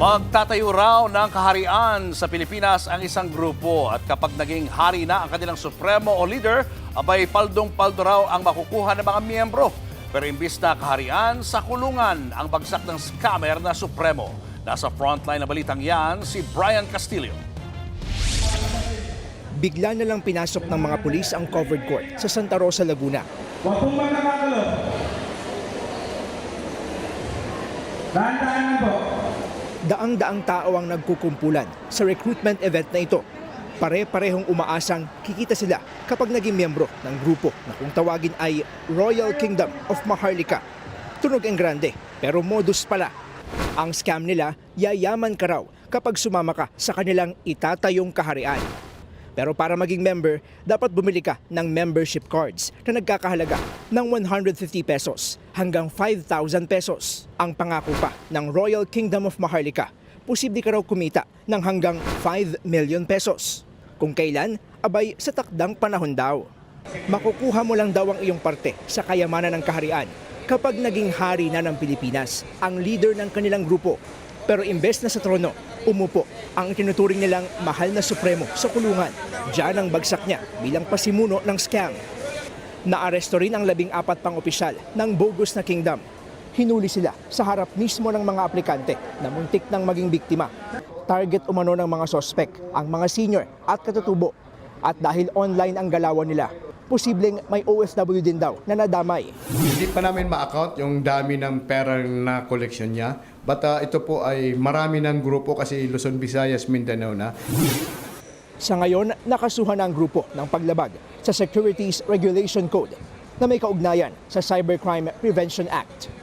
Magtatayo raw ng kaharian sa Pilipinas ang isang grupo at kapag naging hari na ang kanilang supremo o leader, abay paldong-paldo raw ang makukuha ng mga miyembro. Pero imbis na kaharian, sa kulungan ang bagsak ng scammer na supremo. Nasa frontline na balitang yan, si Brian Castillo. Bigla na lang pinasok ng mga pulis ang covered court sa Santa Rosa, Laguna. Huwag pong magkakalo. Dahan-dahan lang po. Daang-daang tao ang nagkukumpulan sa recruitment event na ito. Pare-parehong umaasang kikita sila kapag naging miyembro ng grupo na kung tawagin ay Royal Kingdom of Maharlika. Tunog ang grande, pero modus pala. Ang scam nila, yayaman ka raw kapag sumama ka sa kanilang itatayong kaharian. Pero para maging member, dapat bumili ka ng membership cards na nagkakahalaga ng 150 pesos hanggang 5,000 pesos. Ang pangako pa ng Royal Kingdom of Maharlika, posible ka raw kumita ng hanggang 5 million pesos. Kung kailan, abay sa takdang panahon daw. Makukuha mo lang daw ang iyong parte sa kayamanan ng kaharian kapag naging hari na ng Pilipinas ang leader ng kanilang grupo. Pero imbes na sa trono, umupo ang tinuturing nilang mahal na supremo sa kulungan. Diyan ang bagsak niya bilang pasimuno ng scam. Naaresto rin ang 14 pang opisyal ng bogus na kingdom. Hinuli sila sa harap mismo ng mga aplikante na muntik nang maging biktima. Target umano ng mga sospek ang mga senior at katutubo. At dahil online ang galawan nila, posibleng may OFW din daw na nadamay. Hindi pa namin ma-account yung dami ng pera na collection niya. But ito po ay marami ng grupo kasi Luzon, Visayas, Mindanao na. Sa ngayon, nakasuhan na ang grupo ng paglabag sa Securities Regulation Code na may kaugnayan sa Cybercrime Prevention Act.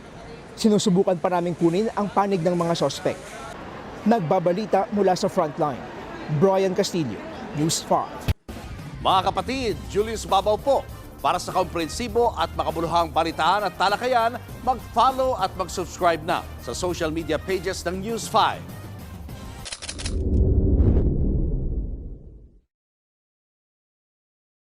Sinusubukan pa naming kunin ang panig ng mga sospek. Nagbabalita mula sa frontline. Brian Castillo, News 5. Mga kapatid, Julius Babaw po. Para sa komprehensibo at makabuluhang balitaan at talakayan, mag-follow at mag-subscribe na sa social media pages ng News 5.